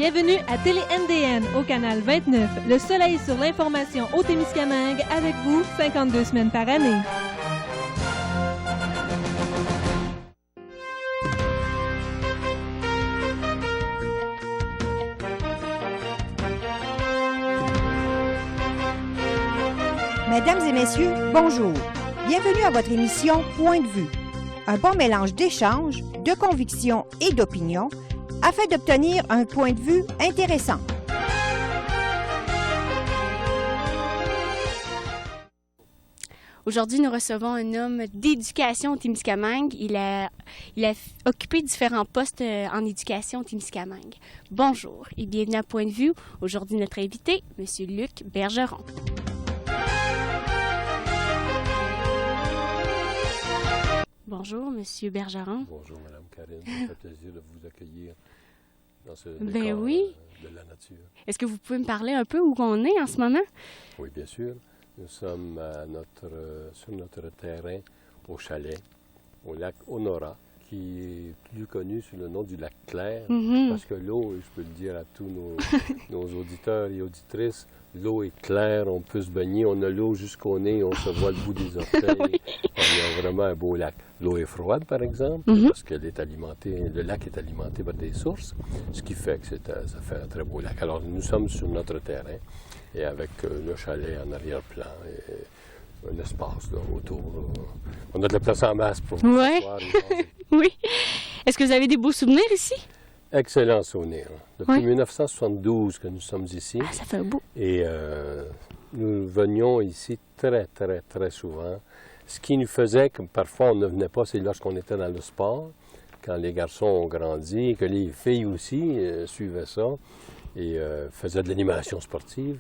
Bienvenue à Télé-MDN au canal 29, le soleil sur l'information au Témiscamingue avec vous 52 semaines par année. Mesdames et messieurs, bonjour. Bienvenue à votre émission Point de vue. Un bon mélange d'échanges, de convictions et d'opinions afin d'obtenir un point de vue intéressant. Aujourd'hui, nous recevons un homme d'éducation au Témiscamingue. Il a occupé différents postes en éducation au Témiscamingue. Bonjour et bienvenue à Point de vue. Aujourd'hui, notre invité, M. Luc Bergeron. Bonjour, M. Bergeron. Bonjour, Mme Karine. Ça fait plaisir de vous accueillir dans ce décor oui. De la nature. Est-ce que vous pouvez me parler un peu où on est en ce moment? Oui, bien sûr. Nous sommes sur notre terrain au chalet, au lac Honora, qui est plus connu sous le nom du lac Clair, parce que l'eau, je peux le dire à tous nos auditeurs et auditrices, l'eau est claire, on peut se baigner, on a l'eau jusqu'au nez, on se voit le bout des orteils. Oui. On a vraiment un beau lac. L'eau est froide, par exemple, parce qu'elle est alimentée, le lac est alimenté par des sources, ce qui fait que ça fait un très beau lac. Alors, nous sommes sur notre terrain, et avec le chalet en arrière-plan, et un espace là, autour. On a de la place en masse pour s'asseoir. Oui. Est-ce que vous avez des beaux souvenirs ici? Excellent souvenir. Depuis 1972 que nous sommes ici. Ah, ça fait un bout. Et nous venions ici très, très, très souvent. Ce qui nous faisait que parfois on ne venait pas, c'est lorsqu'on était dans le sport, quand les garçons ont grandi, et que les filles aussi suivaient ça et faisaient de l'animation sportive.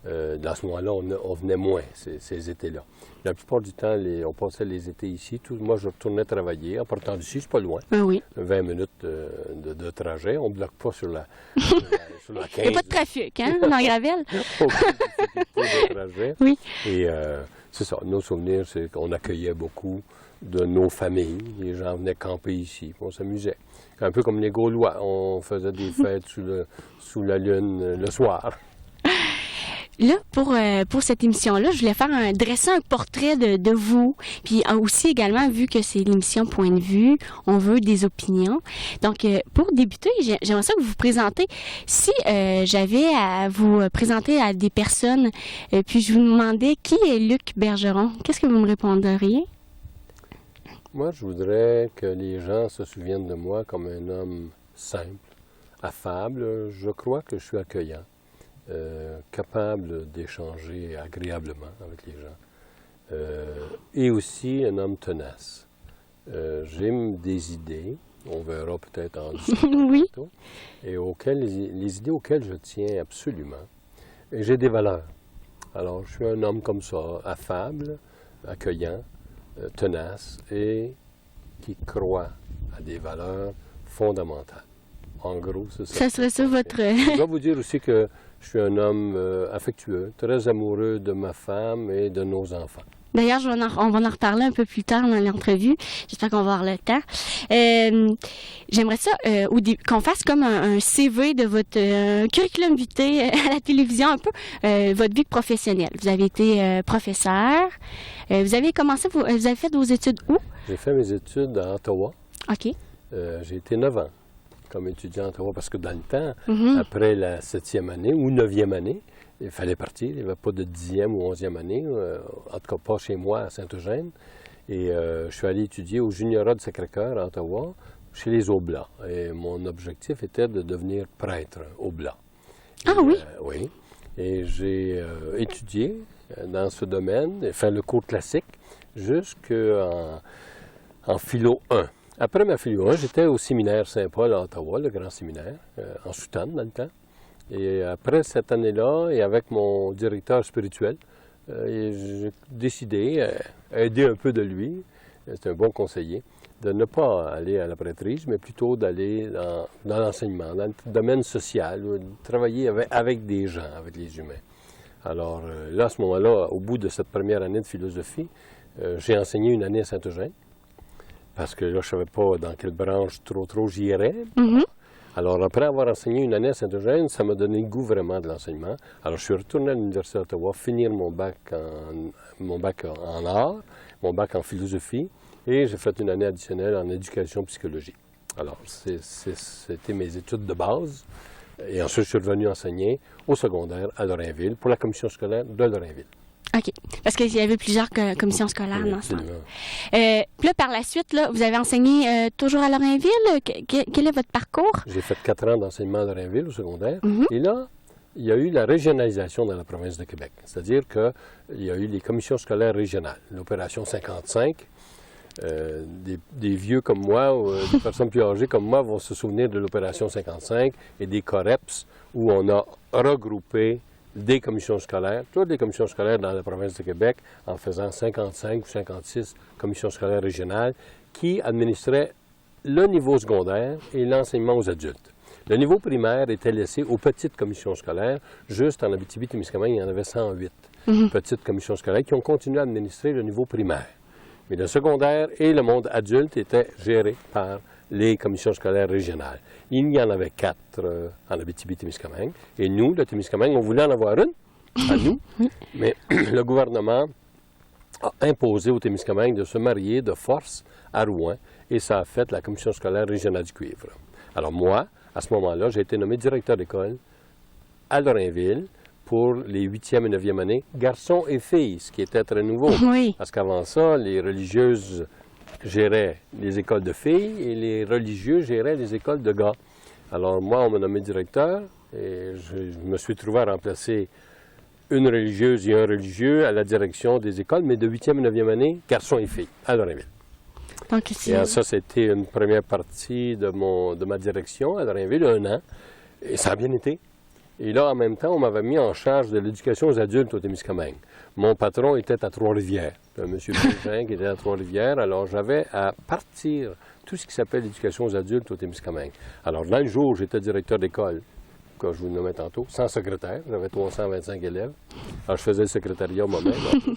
Dans ce moment-là, on venait moins ces étés-là. La plupart du temps, on passait les étés ici. Moi, je retournais travailler. En partant d'ici, c'est pas loin. 20 minutes de trajet. On ne bloque pas sur la 15. Il n'y a pas de trafic, hein, dans Gravel? Aucune difficulté de trajet. Oui. Et c'est ça. Nos souvenirs, c'est qu'on accueillait beaucoup de nos familles. Les gens venaient camper ici. On s'amusait. Un peu comme les Gaulois. On faisait des fêtes sous la lune le soir. Là, pour cette émission-là, je voulais dresser un portrait de vous. Puis aussi également, vu que c'est l'émission Point de vue, on veut des opinions. Donc, pour débuter, j'aimerais ça que vous vous présentez. Si j'avais à vous présenter à des personnes, puis je vous demandais qui est Luc Bergeron, qu'est-ce que vous me répondriez? Moi, je voudrais que les gens se souviennent de moi comme un homme simple, affable. Je crois que je suis accueillant. Capable d'échanger agréablement avec les gens, et aussi un homme tenace. J'ai des idées, on verra peut-être en discutant bientôt, et les idées auxquelles je tiens absolument. Et j'ai des valeurs. Alors, je suis un homme comme ça, affable, accueillant, tenace, et qui croit à des valeurs fondamentales. En gros, c'est ça. Ça serait ça votre... Je dois vous dire aussi que je suis un homme affectueux, très amoureux de ma femme et de nos enfants. D'ailleurs, on va en reparler un peu plus tard dans l'entrevue. J'espère qu'on va avoir le temps. J'aimerais ça qu'on fasse comme un CV de votre curriculum vitae à la télévision, un peu votre vie professionnelle. Vous avez été professeur. Vous avez fait vos études où? J'ai fait mes études à Ottawa. OK. J'ai été 9 ans comme étudiant à Ottawa, parce que dans le temps, après la 7e année ou 9e année, il fallait partir. Il n'y avait pas de 10e ou 11e année, en tout cas pas chez moi à Saint-Eugène. Et je suis allé étudier au Juniorat de Sacré-Cœur à Ottawa, chez les Oblats. Et mon objectif était de devenir prêtre Oblat. Ah oui? Oui. Et j'ai étudié dans ce domaine, fait le cours classique, jusqu'en philo 1. Après ma philo 1, j'étais au séminaire Saint-Paul à Ottawa, le grand séminaire, en soutane dans le temps. Et après cette année-là, et avec mon directeur spirituel, j'ai décidé, aider un peu de lui, c'est un bon conseiller, de ne pas aller à la prêtrise, mais plutôt d'aller dans l'enseignement, dans le domaine social, de travailler avec des gens, avec les humains. Alors là, à ce moment-là, au bout de cette première année de philosophie, j'ai enseigné une année à Saint-Eugène. Parce que là, je ne savais pas dans quelle branche trop j'irais. Alors, après avoir enseigné une année à Saint-Eugène, ça m'a donné le goût vraiment de l'enseignement. Alors, je suis retourné à l'Université d'Ottawa, finir mon bac en art, mon bac en philosophie, et j'ai fait une année additionnelle en éducation psychologie. Alors, c'était mes études de base. Et ensuite, je suis revenu enseigner au secondaire à Lorrainville, pour la commission scolaire de Lorrainville. OK. Parce qu'il y avait plusieurs commissions scolaires Oui, dans ça. absolument. Puis là, par la suite, là, vous avez enseigné toujours à Lorrainville. Quel est votre parcours? J'ai fait 4 ans d'enseignement à Lorrainville au secondaire. Et là, il y a eu la régionalisation dans la province de Québec. C'est-à-dire qu'il y a eu les commissions scolaires régionales. L'opération 55, des vieux comme moi, ou des personnes plus âgées comme moi vont se souvenir de l'opération 55 et des COREPS, où on a regroupé des commissions scolaires, toutes les commissions scolaires dans la province de Québec, en faisant 55 ou 56 commissions scolaires régionales qui administraient le niveau secondaire et l'enseignement aux adultes. Le niveau primaire était laissé aux petites commissions scolaires. Juste en Abitibi-Témiscamingue, il y en avait 108 petites commissions scolaires qui ont continué à administrer le niveau primaire. Mais le secondaire et le monde adulte étaient gérés par les commissions scolaires régionales. Il y en avait 4 en Abitibi-Témiscamingue. Et nous, le Témiscamingue, on voulait en avoir une, à nous, mais le gouvernement a imposé au Témiscamingue de se marier de force à Rouen, et ça a fait la commission scolaire régionale du cuivre. Alors moi, à ce moment-là, j'ai été nommé directeur d'école à Lorrainville pour les 8e et 9e années, garçons et filles, ce qui était très nouveau. Oui. Parce qu'avant ça, les religieuses géraient les écoles de filles et les religieux géraient les écoles de gars. Alors moi, on m'a nommé directeur et je me suis trouvé à remplacer une religieuse et un religieux à la direction des écoles, mais de 8e et 9e année, garçons et filles, à Lorrainville. Donc, Et ça, c'était une première partie de ma direction à Lorrainville, 1 an, et ça a bien été. Et là, en même temps, on m'avait mis en charge de l'éducation aux adultes au Témiscamingue. Mon patron était à Trois-Rivières, M. Bégin qui était à Trois-Rivières, alors j'avais à partir tout ce qui s'appelle l'éducation aux adultes au Témiscamingue. Alors, dans le jour, j'étais directeur d'école, que je vous nommais tantôt, sans secrétaire, j'avais 325 élèves. Alors, je faisais le secrétariat moi-même,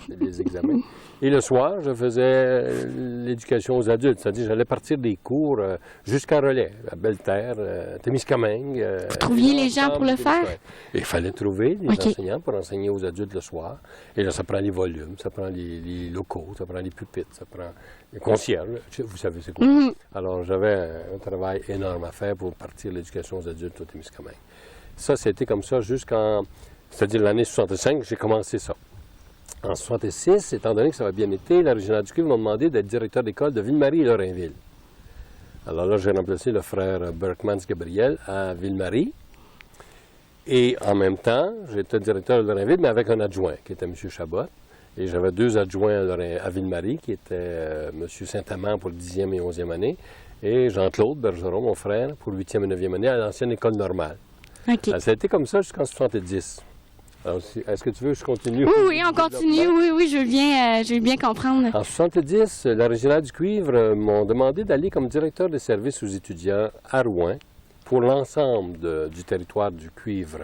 les examens. Et le soir, je faisais l'éducation aux adultes, c'est-à-dire j'allais partir des cours jusqu'à Relais, à Belle-Terre, Témiscamingue. Vous trouviez les gens pour le faire? Et il fallait trouver des enseignants pour enseigner aux adultes le soir. Et là, ça prend les volumes, ça prend les locaux, ça prend les pupitres, ça prend les concierges. Vous savez c'est quoi. Alors, j'avais un travail énorme à faire pour partir l'éducation aux adultes au Témiscamingue. Ça, c'était comme ça jusqu'en, c'est-à-dire l'année 65, j'ai commencé ça. En 66, étant donné que ça avait bien été, la régionale du cuivre m'a demandé d'être directeur d'école de Ville-Marie et Lorrainville. Alors là, j'ai remplacé le frère Berkmans-Gabriel à Ville-Marie. Et en même temps, j'étais directeur de Lorrainville, mais avec un adjoint, qui était M. Chabot. Et j'avais 2 adjoints à Ville-Marie, qui étaient M. Saint-Amand pour le 10e et 11e année, et Jean-Claude Bergeron, mon frère, pour le 8e et 9e année à l'ancienne école normale. OK. Ça a été comme ça jusqu'en 70. Alors, est-ce que tu veux que je continue? Oui, on continue. Oui, je veux bien comprendre. En 70, la régionale du cuivre m'ont demandé d'aller comme directeur de services aux étudiants à Rouen pour l'ensemble du territoire du cuivre.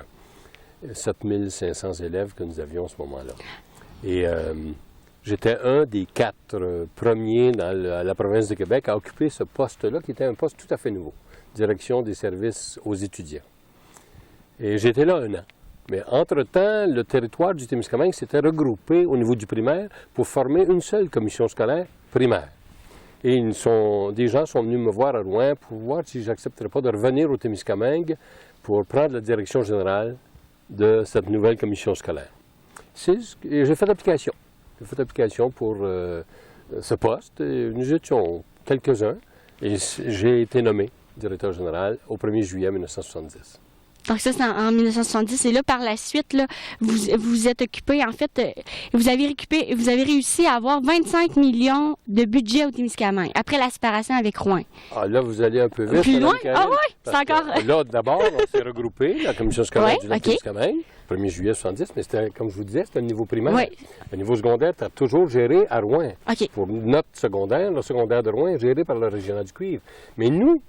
7500 élèves que nous avions à ce moment-là. Et j'étais un des 4 premiers dans la province de Québec à occuper ce poste-là, qui était un poste tout à fait nouveau, direction des services aux étudiants. Et j'étais là 1 an. Mais entre-temps, le territoire du Témiscamingue s'était regroupé au niveau du primaire pour former une seule commission scolaire primaire. Et des gens sont venus me voir à Rouen pour voir si j'accepterais pas de revenir au Témiscamingue pour prendre la direction générale de cette nouvelle commission scolaire. Et j'ai fait l'application. J'ai fait l'application pour ce poste. Et nous étions quelques-uns et j'ai été nommé directeur général au 1er juillet 1970. Donc ça, c'est en 1970. Et là, par la suite, là, vous êtes occupé, en fait, vous avez réussi à avoir 25 millions de budget au Témiscamingue, après la séparation avec Rouen. Ah, là, vous allez un peu vite. Plus loin? Ah oui, c'est encore... Là, d'abord, on s'est regroupé, la commission scolaire du Témiscamingue, 1er juillet 70, mais c'était, comme je vous disais, c'était un niveau primaire. Oui. Le niveau secondaire était toujours géré à Rouen. OK. Pour notre secondaire, le secondaire de Rouen est géré par la régionale du cuivre. Mais nous,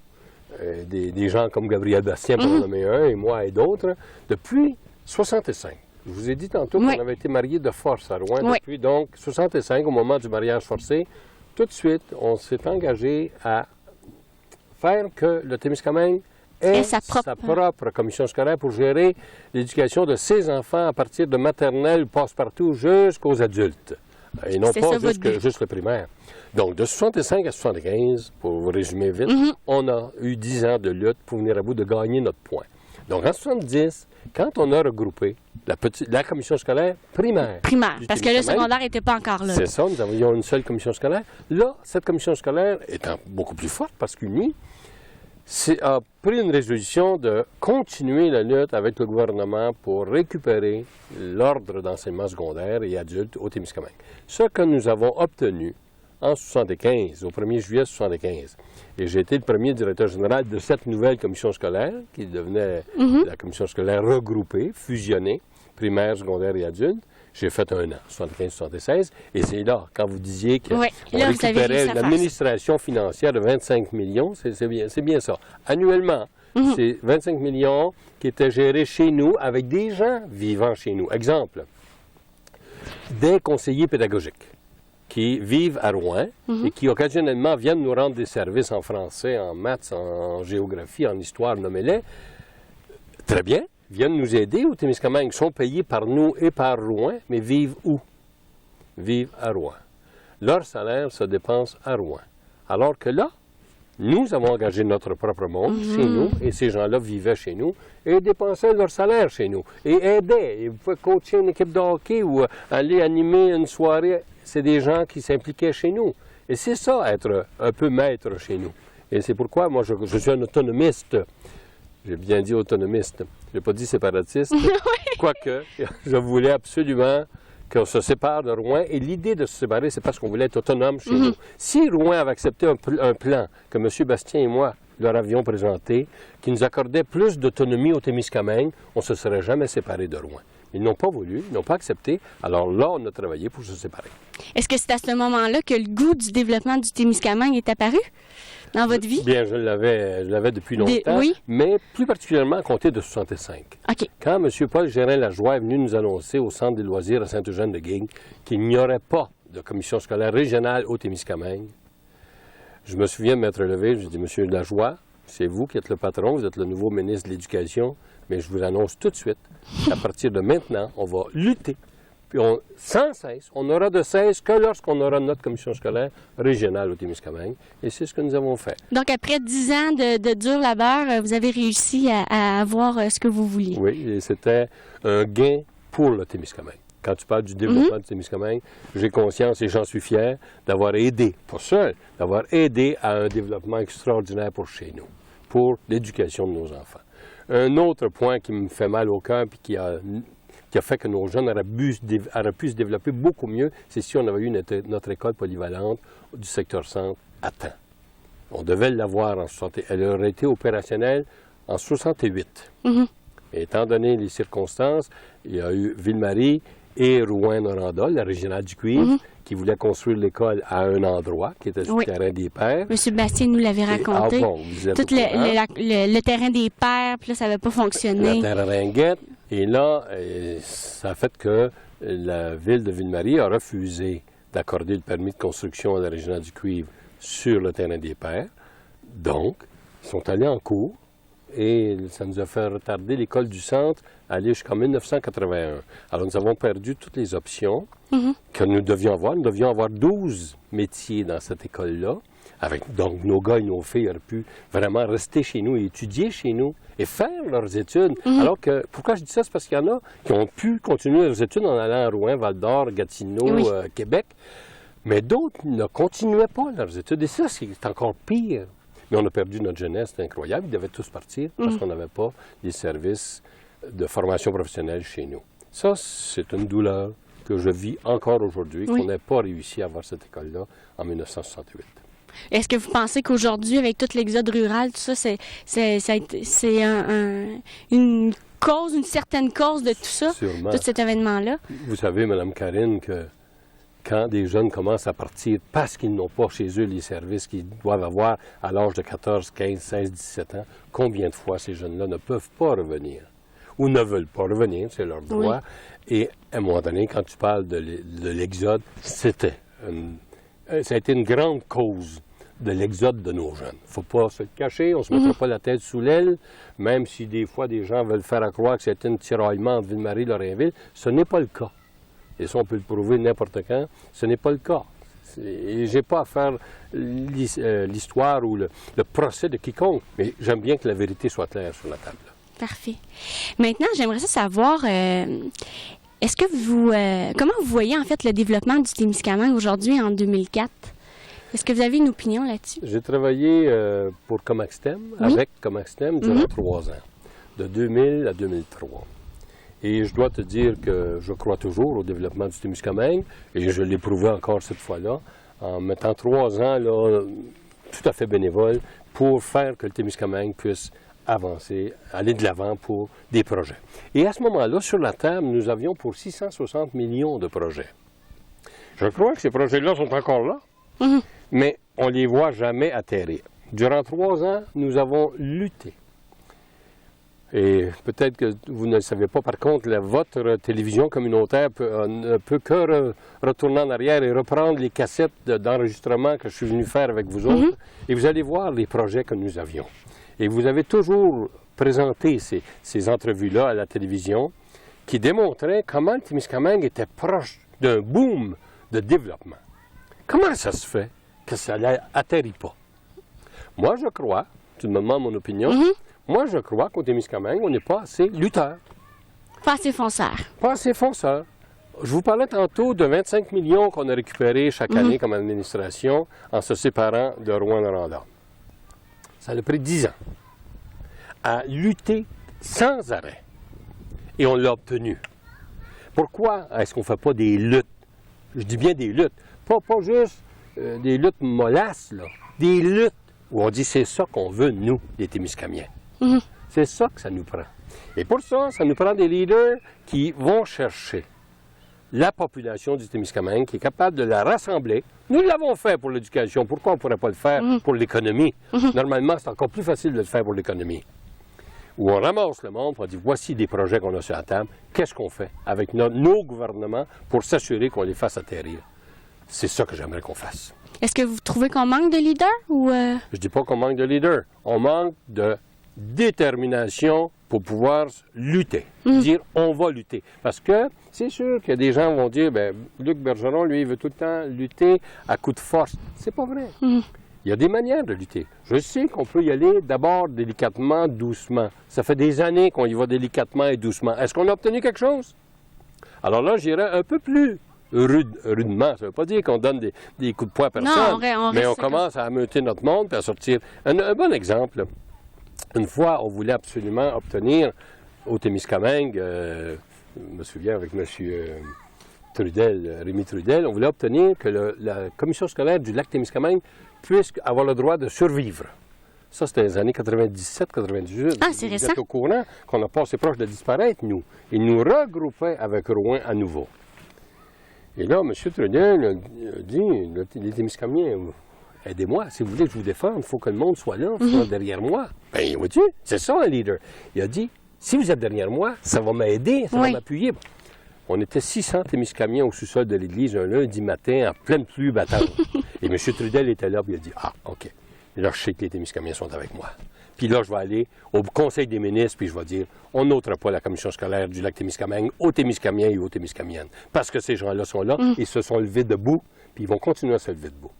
des gens comme Gabriel Bastien, pour en nommer un, et moi et d'autres, depuis 65. Je vous ai dit tantôt qu'on avait été mariés de force à Rouen depuis donc 65, au moment du mariage forcé. Tout de suite, on s'est engagé à faire que le Témiscamingue Et sa propre commission scolaire pour gérer l'éducation de ses enfants à partir de maternelle, passe-partout, jusqu'aux adultes. Et non pas juste le primaire. Donc, de 65 à 75, pour vous résumer vite, on a eu 10 ans de lutte pour venir à bout de gagner notre point. Donc, en 70, quand on a regroupé la commission scolaire primaire. Primaire, parce que le secondaire n'était pas encore là. C'est ça, nous avions une seule commission scolaire. Là, cette commission scolaire étant beaucoup plus forte parce qu'unie, a pris une résolution de continuer la lutte avec le gouvernement pour récupérer l'ordre d'enseignement secondaire et adulte au Témiscamingue. Ce que nous avons obtenu en 75, au 1er juillet 75. Et j'ai été le premier directeur général de cette nouvelle commission scolaire, qui devenait la commission scolaire regroupée, fusionnée, primaire, secondaire et adulte. J'ai fait 1 an, 75-76, et c'est là, quand vous disiez qu'on récupérait une administration financière de 25 millions, c'est bien ça. Annuellement, c'est 25 millions qui étaient gérés chez nous avec des gens vivant chez nous. Exemple, des conseillers pédagogiques qui vivent à Rouen et qui occasionnellement viennent nous rendre des services en français, en maths, en géographie, en histoire, nommez-les. Très bien. Viennent nous aider au Témiscamingue, sont payés par nous et par Rouen, mais vivent où? Vivent à Rouen. Leur salaire se dépense à Rouen. Alors que là, nous avons engagé notre propre monde chez nous, et ces gens-là vivaient chez nous et dépensaient leur salaire chez nous, et aidaient. Et vous pouvez coacher une équipe de hockey ou aller animer une soirée. C'est des gens qui s'impliquaient chez nous. Et c'est ça, être un peu maître chez nous. Et c'est pourquoi, moi, je suis un autonomiste. J'ai bien dit autonomiste. Je n'ai pas dit séparatiste. Quoique, je voulais absolument qu'on se sépare de Rouen. Et l'idée de se séparer, c'est parce qu'on voulait être autonome chez nous. Si Rouen avait accepté un plan que M. Bastien et moi leur avions présenté, qui nous accordait plus d'autonomie au Témiscamingue, on ne se serait jamais séparé de Rouen. Ils n'ont pas voulu, ils n'ont pas accepté. Alors là, on a travaillé pour se séparer. Est-ce que c'est à ce moment-là que le goût du développement du Témiscamingue est apparu dans votre vie? Bien, je l'avais depuis longtemps, mais plus particulièrement à compter de 65. Okay. Quand M. Paul Gérin-Lajoie est venu nous annoncer au Centre des loisirs à Saint-Eugène-de-Guigue qu'il n'y aurait pas de commission scolaire régionale au Témiscamingue, je me souviens de m'être levé, je dis, M. Lajoie, c'est vous qui êtes le patron, vous êtes le nouveau ministre de l'Éducation, mais je vous annonce tout de suite, à partir de maintenant, on va lutter. Puis sans cesse, on n'aura de cesse que lorsqu'on aura notre commission scolaire régionale au Témiscamingue. Et c'est ce que nous avons fait. Donc, après 10 ans de dur labeur, vous avez réussi à avoir ce que vous vouliez. Oui, et c'était un gain pour le Témiscamingue. Quand tu parles du développement du Témiscamingue, j'ai conscience et j'en suis fier d'avoir aidé, pas seul, d'avoir aidé à un développement extraordinaire pour chez nous, pour l'éducation de nos enfants. Un autre point qui me fait mal au cœur et qui a fait que nos jeunes auraient pu se développer beaucoup mieux, c'est si on avait eu notre école polyvalente du secteur centre à temps. On devait l'avoir en 60. Elle aurait été opérationnelle en 68. Et étant donné les circonstances, il y a eu Ville-Marie et Rouen-Noranda, la régionale du cuivre, qui voulait construire l'école à un endroit, qui était sur le terrain des Pères. M. Bastien nous l'avait raconté. Tout le terrain des Pères, puis là, ça n'avait pas fonctionné. La terre ringuette. Et là, ça a fait que la ville de Ville-Marie a refusé d'accorder le permis de construction à la régionale du cuivre sur le terrain des Pères. Donc, ils sont allés en cours. Et ça nous a fait retarder l'école du centre à aller jusqu'en 1981. Alors, nous avons perdu toutes les options que nous devions avoir. Nous devions avoir 12 métiers dans cette école-là. Donc, nos gars et nos filles auraient pu vraiment rester chez nous et étudier chez nous et faire leurs études. Alors que, pourquoi je dis ça? C'est parce qu'il y en a qui ont pu continuer leurs études en allant à Rouen, Val-d'Or, Gatineau, Québec. Mais d'autres ne continuaient pas leurs études. Et ça, c'est encore pire. Mais on a perdu notre jeunesse, c'est incroyable. Ils devaient tous partir parce qu'on n'avait pas les services de formation professionnelle chez nous. Ça, c'est une douleur que je vis encore aujourd'hui, qu'on n'ait pas réussi à avoir cette école-là en 1968. Est-ce que vous pensez qu'aujourd'hui, avec tout l'exode rural, tout ça, c'est une certaine cause de tout ça, Sûrement. tout cet événement-là? Vous savez, Mme Karine, que quand des jeunes commencent à partir parce qu'ils n'ont pas chez eux les services qu'ils doivent avoir à l'âge de 14, 15, 16, 17 ans, combien de fois ces jeunes-là ne peuvent pas revenir ou ne veulent pas revenir, c'est leur droit. Et à un moment donné, quand tu parles de l'exode, ça a été une grande cause de l'exode de nos jeunes. Il ne faut pas se le cacher, on ne se mettra pas la tête sous l'aile, même si des fois des gens veulent faire à croire que c'est un tiraillement entre Ville-Marie et Lorrainville. Ce n'est pas le cas. Et ça, on peut le prouver n'importe quand. Ce n'est pas le cas. Et je n'ai pas à faire l'histoire ou le procès de quiconque, mais j'aime bien que la vérité soit claire sur la table. Parfait. Maintenant, j'aimerais savoir, est-ce que vous, comment vous voyez en fait le développement du Témiscamingue aujourd'hui en 2004? Est-ce que vous avez une opinion là-dessus? J'ai travaillé pour Comaxtem, avec Comaxtem, durant 3 ans, de 2000 à 2003. Et je dois te dire que je crois toujours au développement du Témiscamingue, et je l'ai prouvé encore cette fois-là, en mettant 3 ans là, tout à fait bénévole pour faire que le Témiscamingue puisse avancer, aller de l'avant pour des projets. Et à ce moment-là, sur la table, nous avions pour 660 millions de projets. Je crois que ces projets-là sont encore là, mais on ne les voit jamais atterrir. Durant 3 ans, nous avons lutté. Et peut-être que vous ne le savez pas, par contre, votre télévision communautaire ne peut que retourner en arrière et reprendre les cassettes d'enregistrement que je suis venu faire avec vous autres, et vous allez voir les projets que nous avions. Et vous avez toujours présenté ces entrevues-là à la télévision qui démontraient comment le Témiscamingue était proche d'un boom de développement. Comment ça se fait que ça n'atterrit pas? Moi, je crois, tu me demandes mon opinion, moi, je crois qu'au Témiscamingue, on n'est pas assez lutteur. Pas assez fonceur. Pas assez fonceur. Je vous parlais tantôt de 25 millions qu'on a récupérés chaque année comme administration en se séparant de Rouyn-Noranda. Ça a pris 10 ans à lutter sans arrêt. Et on l'a obtenu. Pourquoi est-ce qu'on ne fait pas des luttes? Je dis bien des luttes. Pas juste des luttes mollasses, là. Des luttes où on dit c'est ça qu'on veut, nous, les Témiscamiens. C'est ça que ça nous prend. Et pour ça, ça nous prend des leaders qui vont chercher la population du Témiscamingue, qui est capable de la rassembler. Nous l'avons fait pour l'éducation. Pourquoi on ne pourrait pas le faire pour l'économie? Normalement, c'est encore plus facile de le faire pour l'économie. Où on ramasse le monde, on dit voici des projets qu'on a sur la table. Qu'est-ce qu'on fait avec nos gouvernements pour s'assurer qu'on les fasse atterrir? C'est ça que j'aimerais qu'on fasse. Est-ce que vous trouvez qu'on manque de leaders ou... Je ne dis pas qu'on manque de leaders. On manque de détermination pour pouvoir lutter. Dire on va lutter. Parce que c'est sûr que des gens vont dire ben Luc Bergeron, lui, il veut tout le temps lutter à coups de force. C'est pas vrai. Il y a des manières de lutter. Je sais qu'on peut y aller d'abord délicatement, doucement. Ça fait des années qu'on y va délicatement et doucement. Est-ce qu'on a obtenu quelque chose? Alors là, j'irais un peu plus rudement. Ça ne veut pas dire qu'on donne des coups de poing à personne, mais on commence à ameuter notre monde et à sortir. Un bon exemple, une fois, on voulait absolument obtenir au Témiscamingue, je me souviens avec M. Trudel, Rémi Trudel, on voulait obtenir que la commission scolaire du lac Témiscamingue puisse avoir le droit de survivre. Ça, c'était les années 97-98. Ah, c'est récent. Vous êtes au courant qu'on a passé proche de disparaître, nous. Ils nous regroupaient avec Rouyn à nouveau. Et là, M. Trudel a dit, les Témiscamiens, aidez-moi, si vous voulez que je vous défende, il faut que le monde soit là, soit derrière moi. Bien, vois-tu, c'est ça un leader. Il a dit, si vous êtes derrière moi, ça va m'aider, ça va m'appuyer. On était 600 Témiscamiens au sous-sol de l'église un lundi matin en pleine pluie battante. Et M. Trudel était là, puis il a dit, ah, OK. Et là, je sais que les Témiscamiens sont avec moi. Puis là, je vais aller au Conseil des ministres, puis je vais dire, on n'ôtera pas la commission scolaire du lac Témiscamingue aux Témiscamiens et aux Témiscamiennes. Parce que ces gens-là sont là, ils se sont levés debout, puis ils vont continuer à se lever debout.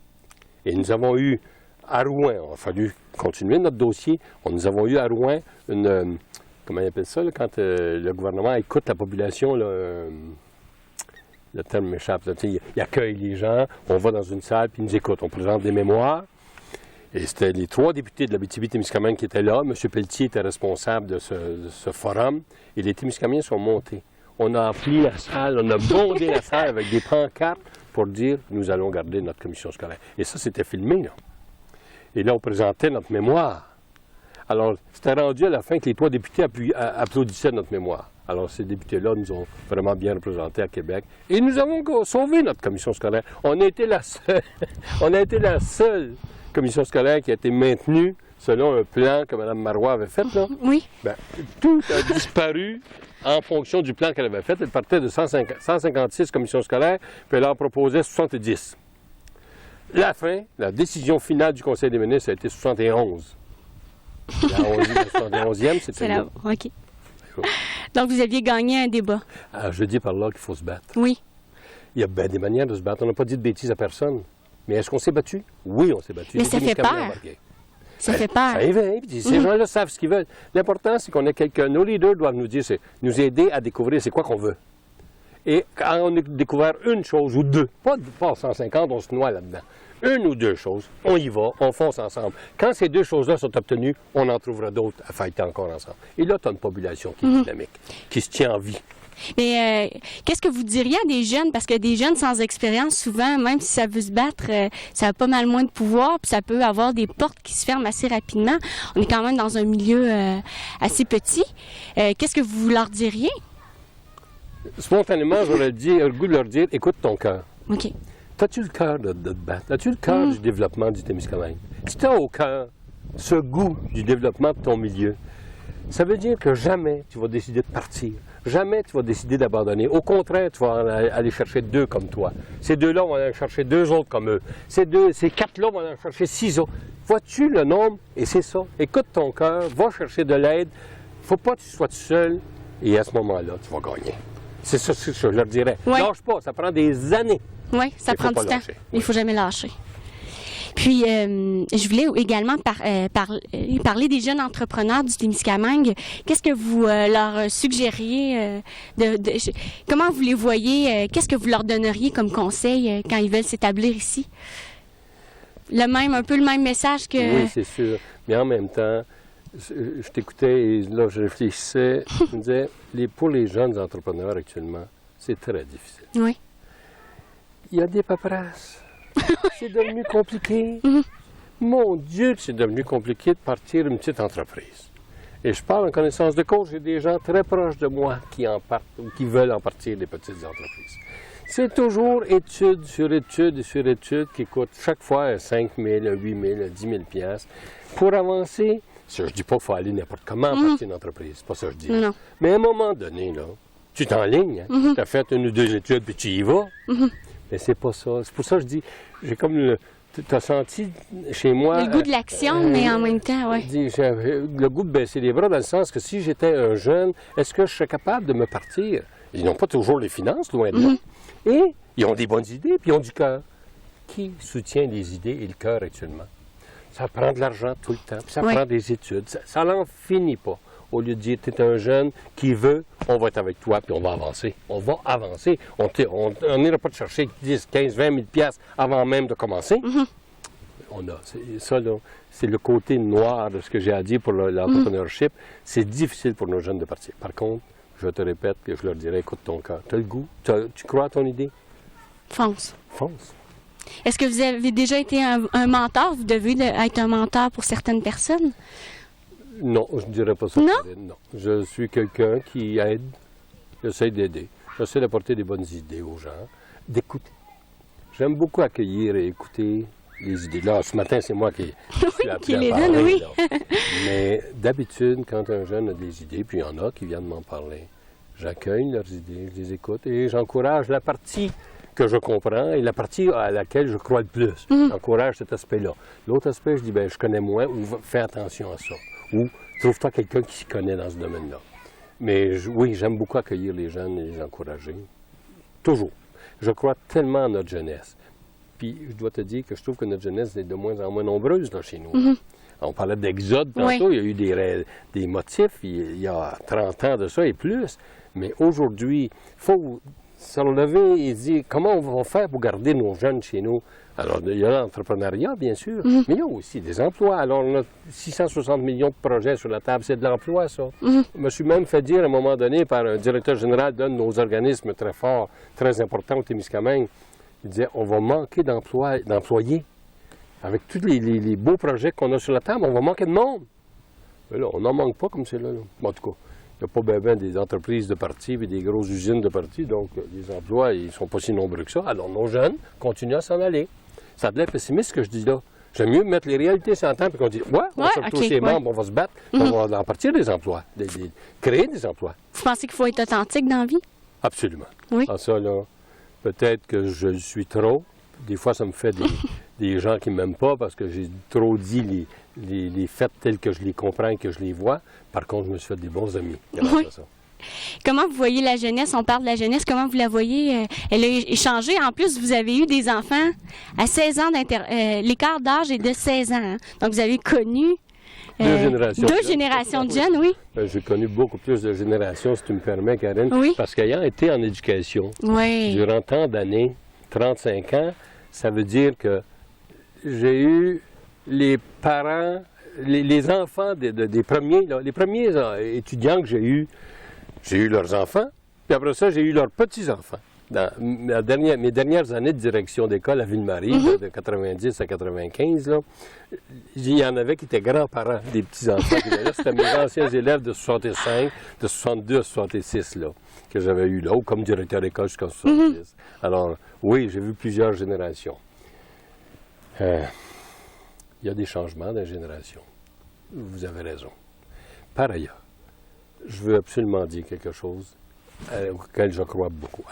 Et nous avons eu à Rouyn, il a fallu continuer notre dossier, nous avons eu à Rouyn une, comment on appelle ça, là, quand le gouvernement écoute la population, là, le terme m'échappe, il accueille les gens, on va dans une salle, puis ils nous écoutent, on présente des mémoires. Et c'était les 3 députés de l'Abitibi-Témiscamingue qui étaient là. M. Pelletier était responsable de ce forum. Et les Témiscamiens sont montés. On a empli la salle, on a bondé la salle avec des pancartes pour dire « Nous allons garder notre commission scolaire ». Et ça, c'était filmé, là. Et là, on présentait notre mémoire. Alors, c'était rendu à la fin que les 3 députés applaudissaient notre mémoire. Alors, ces députés-là nous ont vraiment bien représentés à Québec. Et nous avons sauvé notre commission scolaire. On a été la seule commission scolaire qui a été maintenue selon un plan que Mme Marois avait fait, là. Oui. Bien, tout a disparu en fonction du plan qu'elle avait fait. Elle partait de 156 commissions scolaires, puis elle en proposait 70. La fin, la décision finale du Conseil des ministres a été 71. La 71e, c'était là. OK. Donc, vous aviez gagné un débat. Je dis par là qu'il faut se battre. Oui. Il y a bien des manières de se battre. On n'a pas dit de bêtises à personne. Mais est-ce qu'on s'est battu? Oui, on s'est battu. Mais ça fait peur. Ça fait peur. Ça éveille. Ces gens-là savent ce qu'ils veulent. L'important, c'est qu'on ait quelqu'un. Nos leaders doivent nous dire, c'est nous aider à découvrir c'est quoi qu'on veut. Et quand on a découvert une chose ou deux, pas 150, on se noie là-dedans. Une ou deux choses, on y va, on fonce ensemble. Quand ces deux choses-là sont obtenues, on en trouvera d'autres à fighter encore ensemble. Et là, tu as une population qui est dynamique, qui se tient en vie. Mais qu'est-ce que vous diriez à des jeunes? Parce que des jeunes sans expérience, souvent, même si ça veut se battre, ça a pas mal moins de pouvoir, puis ça peut avoir des portes qui se ferment assez rapidement. On est quand même dans un milieu assez petit. Qu'est-ce que vous leur diriez? Spontanément, j'aurais le goût de leur dire, écoute ton cœur. OK. As-tu le cœur de te battre? As-tu le cœur du développement du Témiscamingue? Si tu as au cœur ce goût du développement de ton milieu, ça veut dire que jamais tu vas décider de partir. Jamais tu vas décider d'abandonner. Au contraire, tu vas aller chercher deux comme toi. Ces deux-là vont aller chercher deux autres comme eux. Ces quatre-là vont aller chercher six autres. Vois-tu le nombre? Et c'est ça. Écoute ton cœur, va chercher de l'aide. Il ne faut pas que tu sois tout seul. Et à ce moment-là, tu vas gagner. C'est ça que je leur dirais. Ouais. Lâche pas, ça prend des années. Oui, ça prend du temps. Lâcher. Il ne faut jamais lâcher. Puis, je voulais également parler des jeunes entrepreneurs du Témiscamingue. Qu'est-ce que vous leur suggériez? Comment vous les voyez? Qu'est-ce que vous leur donneriez comme conseil quand ils veulent s'établir ici? Un peu le même message que... Oui, c'est sûr. Mais en même temps, je t'écoutais et là, je réfléchissais. Je me disais, pour les jeunes entrepreneurs actuellement, c'est très difficile. Oui. Il y a des paperasses. C'est devenu compliqué. Mon Dieu, c'est devenu compliqué de partir une petite entreprise. Et je parle en connaissance de cause, j'ai des gens très proches de moi qui en partent ou qui veulent en partir des petites entreprises. C'est toujours étude sur étude sur étude qui coûte chaque fois 5 000, 8 000, 10 000 piastres. Pour avancer, je ne dis pas qu'il faut aller n'importe comment partir une entreprise, c'est pas ça que je dis. Non. Mais à un moment donné, là, tu t'enlignes, tu as fait une ou deux études puis tu y vas. Mais c'est pas ça. C'est pour ça que je dis, j'ai comme tu as senti chez moi... Le goût de l'action, mais en même temps, oui. J'ai le goût de baisser les bras dans le sens que si j'étais un jeune, est-ce que je serais capable de me partir? Ils n'ont pas toujours les finances, loin de là. Et ils ont des bonnes idées, puis ils ont du cœur. Qui soutient les idées et le cœur actuellement? Ça prend de l'argent tout le temps, puis ça prend des études. Ça n'en finit pas. Au lieu de dire, tu es un jeune qui veut, on va être avec toi, puis on va avancer. On va avancer. On n'ira pas te chercher 10, 15, 20 000 piastres avant même de commencer. Ça, là, c'est le côté noir de ce que j'ai à dire pour l'entrepreneurship. C'est difficile pour nos jeunes de partir. Par contre, je te répète que je leur dirais, écoute ton cœur. Tu as le goût? Tu crois à ton idée? Fonce. Fonce. Est-ce que vous avez déjà été un mentor? Vous devez être un mentor pour certaines personnes? Non, je ne dirais pas ça. Non? Non. Je suis quelqu'un qui aide. J'essaie d'aider. J'essaie d'apporter des bonnes idées aux gens. D'écouter. J'aime beaucoup accueillir et écouter les idées. Là, ce matin, c'est moi qui les donne, oui. Mais d'habitude, quand un jeune a des idées, puis il y en a qui viennent m'en parler, j'accueille leurs idées, je les écoute et j'encourage la partie que je comprends et la partie à laquelle je crois le plus. J'encourage cet aspect-là. L'autre aspect, je dis, je connais moins ou fais attention à ça. Ou trouve-toi quelqu'un qui s'y connaît dans ce domaine-là. Mais oui, j'aime beaucoup accueillir les jeunes et les encourager. Toujours. Je crois tellement à notre jeunesse. Puis je dois te dire que je trouve que notre jeunesse est de moins en moins nombreuse là, chez nous. On parlait d'exode tantôt, il y a eu des motifs, il y a 30 ans de ça et plus. Mais aujourd'hui, il faut se relever et dire comment on va faire pour garder nos jeunes chez nous. Alors, il y a l'entrepreneuriat, bien sûr, mais il y a aussi des emplois. Alors, on a 660 millions de projets sur la table, c'est de l'emploi, ça. Je me suis même fait dire à un moment donné par un directeur général d'un de nos organismes très forts, très importants au Témiscamingue, il disait, on va manquer d'employés. Avec tous les beaux projets qu'on a sur la table, on va manquer de monde. Mais là, on n'en manque pas comme c'est là. En tout cas, il n'y a pas bien des entreprises de partis et des grosses usines de partis, donc les emplois, ils ne sont pas si nombreux que ça. Alors, nos jeunes continuent à s'en aller. Ça a de l'air pessimiste ce que je dis là. J'aime mieux mettre les réalités sur la table et qu'on dit, on va se retrouver ses membres, on va se battre, on va en partir des emplois, créer des emplois. Vous pensez qu'il faut être authentique dans la vie? Absolument. Oui. Ah, ça, là, peut-être que je le suis trop, des fois, ça me fait des gens qui ne m'aiment pas parce que j'ai trop dit les faits tels que je les comprends et que je les vois. Par contre, je me suis fait des bons amis grâce à ça. Comment vous voyez la jeunesse? On parle de la jeunesse. Comment vous la voyez? Elle a changé. En plus, vous avez eu des enfants à 16 ans l'écart d'âge est de 16 ans. Hein? Donc, vous avez connu deux générations de jeunes, oui. J'ai connu beaucoup plus de générations, si tu me permets, Karine. Oui. Parce qu'ayant été en éducation durant tant d'années, 35 ans, ça veut dire que j'ai eu les parents, les enfants des premiers, là, les premiers étudiants que j'ai eu leurs enfants, puis après ça, j'ai eu leurs petits-enfants. Dans mes dernières années de direction d'école à Ville-Marie, de 90 à 95, là, il y en avait qui étaient grands-parents des petits-enfants. C'était mes anciens élèves de 65, de 62 à 66, là, que j'avais eu là, ou comme directeur d'école jusqu'en 70. Alors, oui, j'ai vu plusieurs générations. Il y a des changements dans les générations. Vous avez raison. Par ailleurs, je veux absolument dire quelque chose à laquelle je crois beaucoup.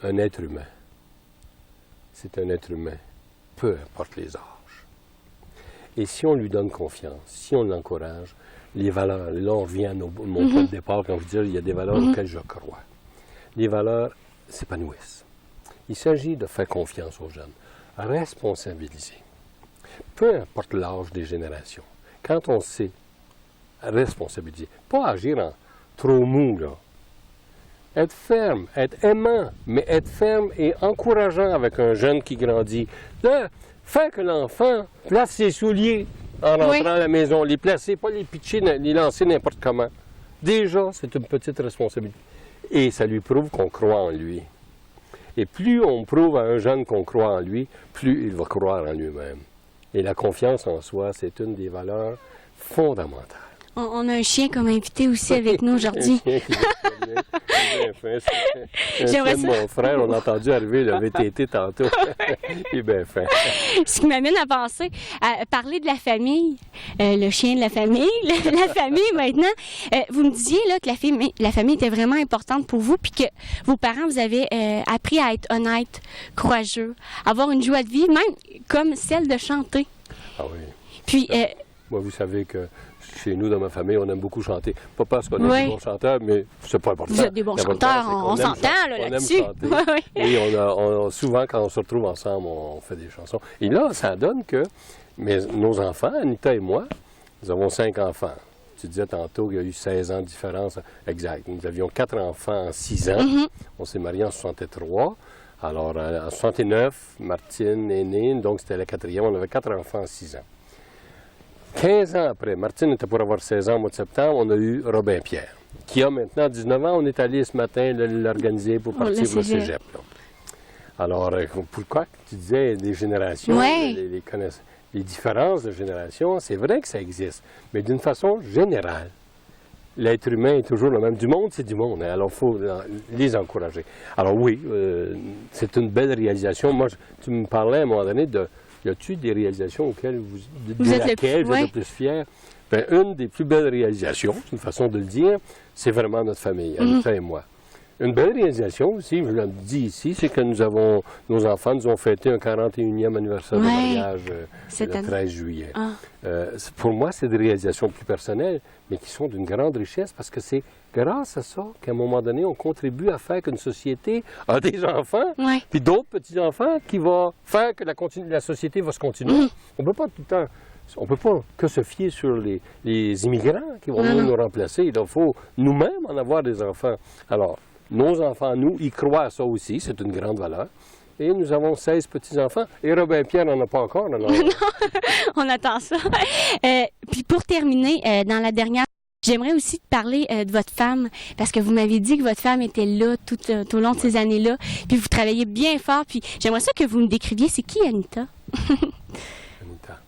Un être humain, c'est un être humain, peu importe les âges. Et si on lui donne confiance, si on l'encourage, les valeurs, là on revient à mon point de départ quand je dis il y a des valeurs auxquelles je crois. Les valeurs s'épanouissent. Il s'agit de faire confiance aux jeunes, responsabiliser. Peu importe l'âge des générations, quand on sait responsabiliser, pas agir en trop mou, là. Être ferme, être aimant, mais être ferme et encourageant avec un jeune qui grandit. Là, faire que l'enfant place ses souliers en rentrant à la maison, les placer, pas les pitcher, les lancer n'importe comment. Déjà, c'est une petite responsabilité. Et ça lui prouve qu'on croit en lui. Et plus on prouve à un jeune qu'on croit en lui, plus il va croire en lui-même. Et la confiance en soi, c'est une des valeurs fondamentales. On a un chien comme invité aussi avec nous aujourd'hui. J'aimerais ça. Mon frère, on a entendu arriver le VTT tantôt. Il est bien fin. Ce qui m'amène à penser, à parler de la famille, le chien de la famille, la famille maintenant. Vous me disiez là, que la famille était vraiment importante pour vous, puis que vos parents, vous avez appris à être honnête, courageux, avoir une joie de vivre, même comme celle de chanter. Ah oui. Puis... moi, vous savez que chez nous, dans ma famille, on aime beaucoup chanter. Pas parce qu'on est des bons chanteurs, mais c'est pas important. Vous êtes des bons chanteurs, on s'entend là-dessus. Et souvent, quand on se retrouve ensemble, on fait des chansons. Et là, ça donne que nos enfants, Anita et moi, nous avons 5 enfants. Tu disais tantôt qu'il y a eu 16 ans de différence. Exact. Nous avions 4 enfants en 6 ans. On s'est mariés en 63. Alors, en 69, Martine est née, donc c'était la 4e. On avait 4 enfants en 6 ans. 15 ans après, Martine était pour avoir 16 ans au mois de septembre, on a eu Robin Pierre, qui a maintenant 19 ans. On est allé ce matin l'organiser pour partir pour le cégep. Là. Alors, pourquoi tu disais des générations, les différences de génération, c'est vrai que ça existe, mais d'une façon générale. L'être humain est toujours le même. Du monde, c'est du monde. Hein? Alors, il faut les encourager. Alors oui, c'est une belle réalisation. Moi, tu me parlais à un moment donné de... Y a-t-il des réalisations auxquelles vous êtes le plus fier? Bien, une des plus belles réalisations, c'est une façon de le dire, c'est vraiment notre famille, Anita et moi. Une belle réalisation aussi, je le dis ici, c'est que nos enfants nous ont fêté un 41e anniversaire de mariage le 13 juillet. Pour moi, c'est des réalisations plus personnelles, mais qui sont d'une grande richesse parce que c'est grâce à ça qu'à un moment donné, on contribue à faire qu'une société a des enfants, puis d'autres petits-enfants qui vont faire que la société va se continuer. On ne peut pas tout le temps... On ne peut pas que se fier sur les immigrants qui vont nous remplacer. Il faut nous-mêmes en avoir des enfants. Alors, nos enfants, nous, ils croient à ça aussi. C'est une grande valeur. Et nous avons 16 petits-enfants. Et Robin Pierre n'en a pas encore. Alors... non, on attend ça. Puis pour terminer, dans la dernière... J'aimerais aussi te parler de votre femme, parce que vous m'avez dit que votre femme était là tout au long de ces années-là, puis vous travaillez bien fort, puis j'aimerais ça que vous me décriviez. C'est qui, Anita? Anita.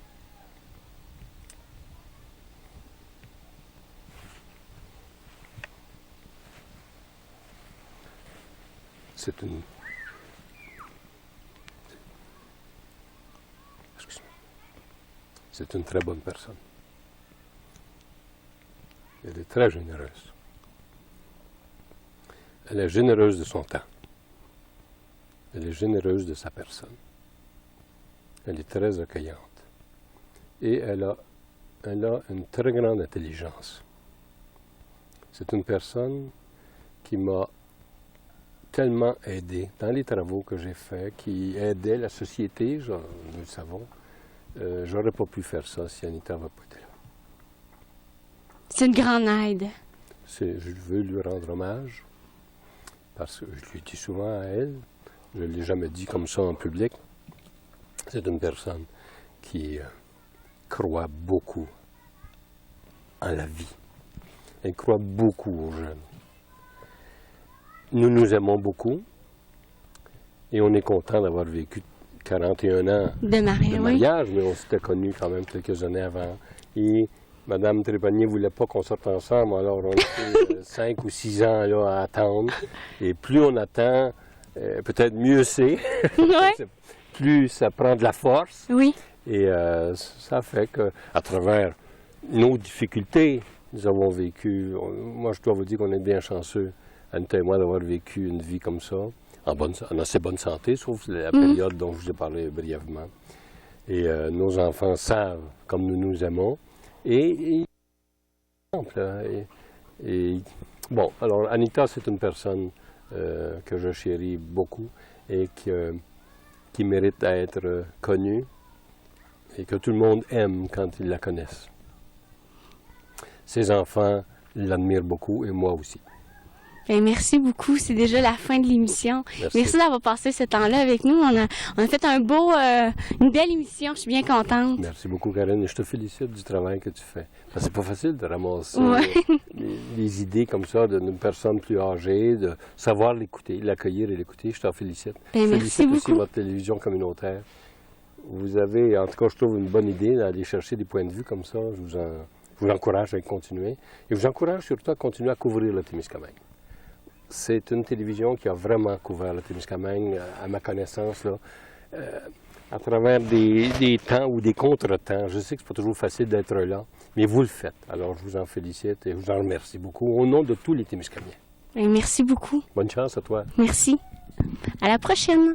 C'est une... Excuse-moi. C'est une très bonne personne. Elle est très généreuse. Elle est généreuse de son temps. Elle est généreuse de sa personne. Elle est très accueillante. Et elle a une très grande intelligence. C'est une personne qui m'a tellement aidé dans les travaux que j'ai faits, qui aidait la société, nous le savons. J'aurais pas pu faire ça si Anita n'avait pas été là. C'est une grande aide. Je veux lui rendre hommage, parce que je lui dis souvent à elle, je ne l'ai jamais dit comme ça en public, c'est une personne qui croit beaucoup en la vie. Elle croit beaucoup aux jeunes. Nous nous aimons beaucoup et on est content d'avoir vécu 41 ans De mariage, mais on s'était connus quand même quelques années avant. Et Mme Trépanier ne voulait pas qu'on sorte ensemble, alors on était 5 ou 6 ans là, à attendre. Et plus on attend, peut-être mieux c'est. Oui. Plus ça prend de la force. Oui. Et ça fait qu'à travers nos difficultés, nous avons vécu, moi je dois vous dire qu'on est bien chanceux, Anita et moi, d'avoir vécu une vie comme ça, en assez bonne santé, sauf la période dont je vous ai parlé brièvement. Et nos enfants savent comme nous nous aimons. Et bon, alors Anita, c'est une personne que je chéris beaucoup et qui mérite d'être connue et que tout le monde aime quand ils la connaissent. Ses enfants l'admirent beaucoup et moi aussi. Bien, merci beaucoup. C'est déjà la fin de l'émission. Merci d'avoir passé ce temps-là avec nous. On a fait une belle émission. Je suis bien contente. Merci beaucoup, Karen. Et je te félicite du travail que tu fais. Parce que c'est pas facile de ramasser les idées comme ça d'une personne plus âgée, de savoir l'écouter, l'accueillir et l'écouter. Je t'en félicite. Bien, je félicite merci aussi beaucoup. votre télévision communautaire. Vous avez, en tout cas, je trouve une bonne idée d'aller chercher des points de vue comme ça. Je vous encourage à continuer. Et je vous encourage surtout à continuer à couvrir le Témiscamingue. C'est une télévision qui a vraiment couvert le Témiscamingue, à ma connaissance, là, à travers des temps ou des contretemps. Je sais que ce n'est pas toujours facile d'être là, mais vous le faites. Alors, je vous en félicite et je vous en remercie beaucoup au nom de tous les Témiscamingiens. Bien, merci beaucoup. Bonne chance à toi. Merci. À la prochaine.